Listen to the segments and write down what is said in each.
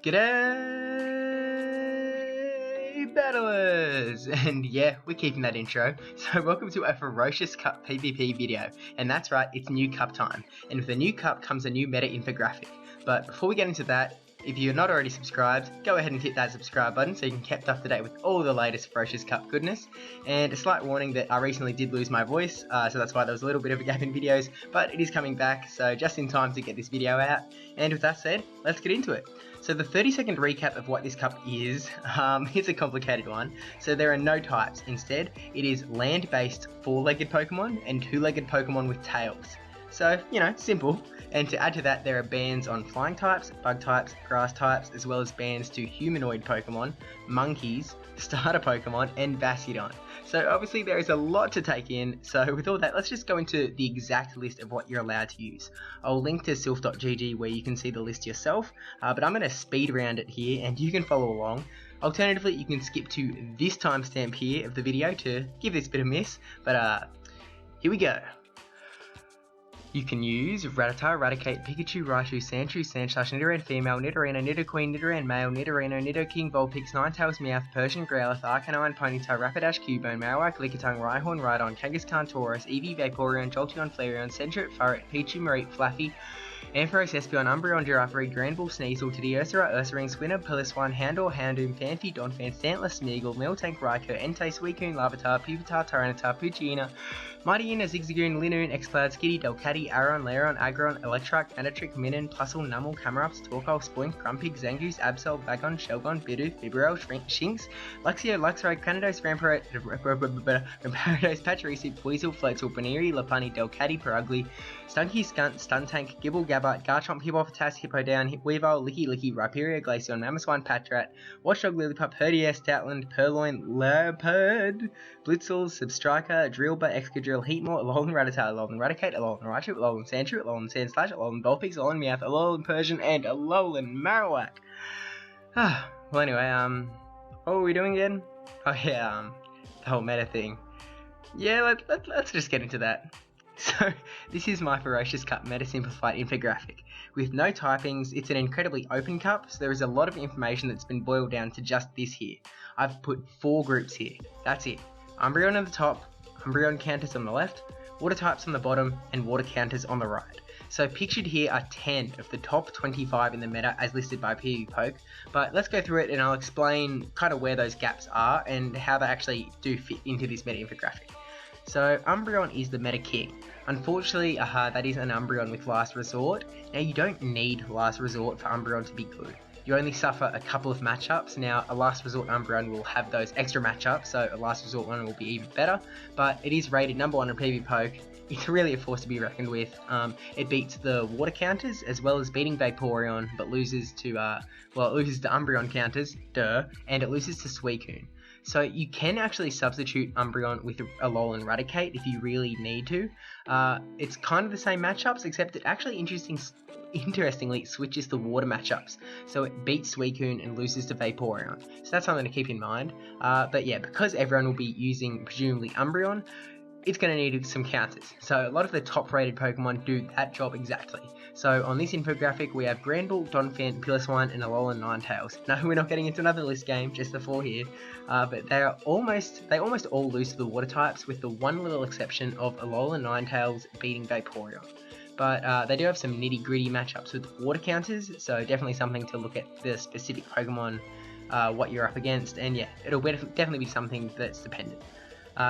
G'day, battlers! And yeah, we're keeping that intro. So welcome to a Ferocious Cup PvP video. And that's right, it's new cup time. And with the new cup comes a new meta infographic. But before we get into that, if you're not already subscribed, go ahead and hit that subscribe button so you can keep kept up to date with all the latest Ferocious Cup goodness. And a slight warning that I recently did lose my voice, so that's why there was a little bit of a gap in videos, but it is coming back, so just in time to get this video out. And with that said, let's get into it. So the 30-second recap of what this cup is, it's a complicated one. So there are no types. Instead, it is land-based 4-legged Pokemon and 2-legged Pokemon with tails. So, you know, simple. And to add to that, there are bans on flying types, bug types, grass types, as well as bans to humanoid Pokemon, monkeys, starter Pokemon, and Bastiodon. So obviously there is a lot to take in, so with all that, let's just go into the exact list of what you're allowed to use. I'll link to sylph.gg where you can see the list yourself, but I'm going to speed around it here and you can follow along. Alternatively, you can skip to this timestamp here of the video to give this bit a miss, but here we go. You can use Rattata, Raticate, Pikachu, Raichu, Sandshrew, Sandslash, Nidoran Female, Nidorino, Nidoqueen, Nidoran Male, Nidorino, Nidoking, Vulpix, Ninetales, Meowth, Persian, Growlithe, Arcanine, Ponyta, Rapidash, Cubone, Marowak, Lickitung, Rhyhorn, Rhydon, Kangaskhan, Tauros, Eevee, Vaporeon, Jolteon, Flareon, Sentret, Furret, Pichu, Mareep, Flaffy, Ampharos, Espeon, Umbreon, Girafarig, Granbull, Sneasel, Teddiursa, Ursaring, Swinub, Pilliswine, Houndour, Houndoom, Phanpy, Donphan, Stantler, Smeargle, Miltank, Raikou, Entei, Suicune, Larvitar, Pupitar, Tyranitar, Poochyena, Mightyena, Zigzagoon, Linoon, Excloud, Skitty, Delcatty, Aron, Lairon, Aggron, Electrak, Anatric, Minun, Plusle, Numel, Camerupt, Torkoal, Spoink, Grumpig, Zangoose, Absol, Bagon, Shelgon, Bidoof, Bibarel, Shinx, Luxio, Luxray, Canados, Ramparrot, Rampardos, Pachirisu, Weasel, Floatzel, Baneri, Lopunny, Delcatty, Perugly, Stunky, Skunt, Stuntank, Gibble, Gabbart, Garchomp, Hippopotas, Hippowdon, Weavile, Licky, Rhyperior, Glaceon, Mamoswine, Patrat, Watchdog, Lillipup, Herdier, Stoutland, Purloin, Leopard, Blitzel, Substriker, Drillbur, Excadrill, Heatmore, Alolan Rattata, Alolan Raticate, Alolan Raichu, Alolan Sandshrew, Alolan Sandslash, Alolan Vulpix, Alolan Meowth, Alolan Persian, and Alolan Marowak. Well anyway, what were we doing again? Oh yeah, the whole meta thing. Yeah, let's just get into that. So, this is my Ferocious Cup Meta Simplified infographic. With no typings, it's an incredibly open cup, so there is a lot of information that's been boiled down to just this here. I've put 4 groups here. That's it. Umbreon at the top, Umbreon counters on the left, water types on the bottom, and water counters on the right. So pictured here are 10 of the top 25 in the meta as listed by PvPoke, but let's go through it and I'll explain kind of where those gaps are and how they actually do fit into this meta infographic. So Umbreon is the meta king. Unfortunately, that is an Umbreon with Last Resort. Now you don't need Last Resort for Umbreon to be good. You only suffer a couple of matchups. Now a Last Resort Umbreon will have those extra matchups, so a Last Resort one will be even better, but it is rated number 1 on PvPoke. It's really a force to be reckoned with. It beats the water counters as well as beating Vaporeon, but loses to, it loses to Umbreon counters, and it loses to Suicune. So you can actually substitute Umbreon with Alolan Raticate if you really need to. It's kind of the same matchups, except it actually interestingly switches the water matchups. So it beats Suicune and loses to Vaporeon. So that's something to keep in mind. But yeah, because everyone will be using presumably Umbreon, it's going to need some counters. So a lot of the top rated Pokemon do that job exactly. So on this infographic we have Granbull, Donphan, Pilliswine, and Alolan Ninetales. No, we're not getting into another list game, just the 4 here. But they almost all lose to the water types, with the one little exception of Alolan Ninetales beating Vaporeon. But they do have some nitty gritty matchups with water counters, so definitely something to look at the specific Pokemon, what you're up against, and yeah, it'll definitely be something that's dependent.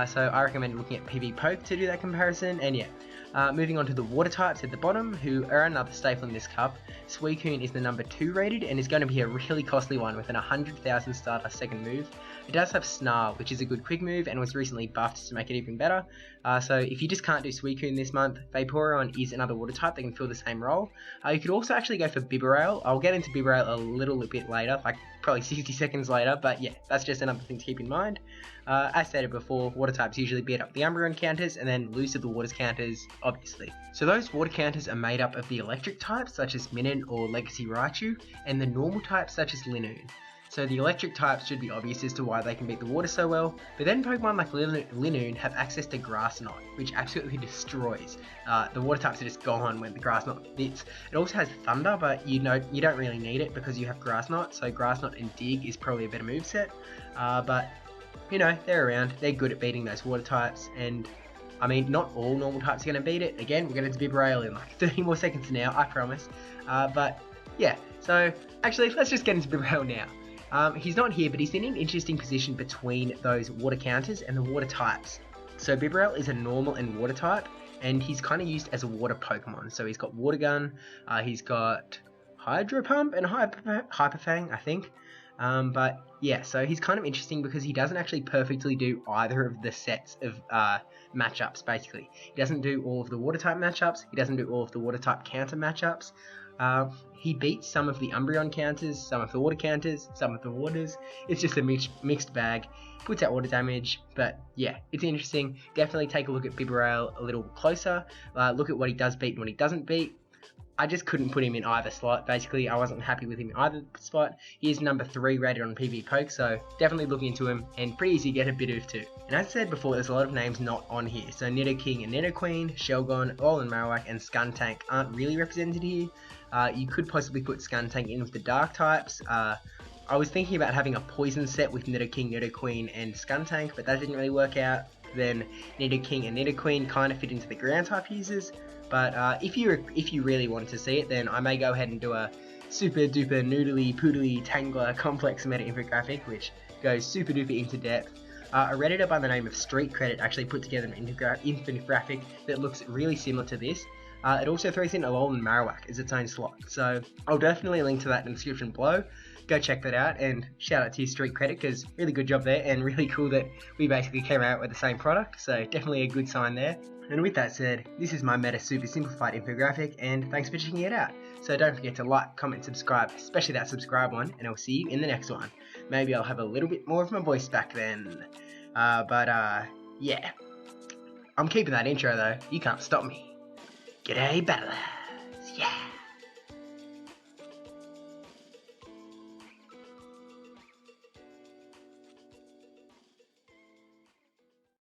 So I recommend looking at PvPoke to do that comparison, and yeah. Moving on to the water types at the bottom, who are another staple in this cup. Suicune is the number 2 rated and is going to be a really costly one with an 100,000 starter second move. It does have Snarl, which is a good quick move and was recently buffed to make it even better. So if you just can't do Suicune this month, Vaporeon is another water type that can fill the same role. You could also actually go for Bibarel. I'll get into Bibarel a little bit later, like probably 60 seconds later, but yeah, that's just another thing to keep in mind. As stated before, water types usually beat up the Umbreon counters and then lose to the water counters, obviously. So those water counters are made up of the electric types such as Minun or Legacy Raichu, and the normal types such as Linoon. So the electric types should be obvious as to why they can beat the water so well, but then Pokemon like Linoone have access to Grass Knot, which absolutely destroys. The water types are just gone when the Grass Knot hits. It also has Thunder, but you don't really need it because you have Grass Knot, so Grass Knot and Dig is probably a better moveset. But you know, they're around, they're good at beating those water types, and I mean, not all normal types are going to beat it. Again, we're going to Bibarel in like 30 more seconds now, I promise. But yeah, so actually, let's just get into Bibarel now. He's not here, but he's in an interesting position between those water counters and the water types. So Bibarel is a normal and water type, and he's kind of used as a water Pokemon. So he's got Water Gun, he's got Hydro Pump and Hyper Fang, I think. But yeah, so he's kind of interesting because he doesn't actually perfectly do either of the sets of matchups, basically. He doesn't do all of the water type matchups, he doesn't do all of the water type counter matchups. He beats some of the Umbreon counters, some of the water counters, some of the waters. It's just a mixed bag. Puts out water damage, but yeah, it's interesting. Definitely take a look at Bibarel a little closer. Look at what he does beat and what he doesn't beat. I just couldn't put him in either slot. Basically, I wasn't happy with him in either spot. He is number 3 rated on PvPoke, so definitely look into him, and pretty easy to get a bit of too. And as I said before, there's a lot of names not on here. So Nidoking and Nidoqueen, Shelgon, Alolan Marowak, and Skuntank aren't really represented here. You could possibly put Skuntank in with the dark types. I was thinking about having a poison set with Nidoking, Nidoqueen, and Skuntank, but that didn't really work out. Then Nidoking and Nidoqueen kind of fit into the ground type users. But if you really want to see it, then I may go ahead and do a super duper noodly poodly tangler complex meta infographic, which goes super duper into depth. A redditor by the name of Street Credit actually put together an infographic that looks really similar to this. It also throws in Alolan Marowak as its own slot, so I'll definitely link to that in the description below. Go check that out, and shout out to Street Credit because really good job there, and really cool that we basically came out with the same product, so definitely a good sign there. And with that said, this is my meta super simplified infographic, and thanks for checking it out. So don't forget to like, comment, subscribe, especially that subscribe one, and I'll see you in the next one. Maybe I'll have a little bit more of my voice back then. Yeah. I'm keeping that intro though, you can't stop me. G'day, battler.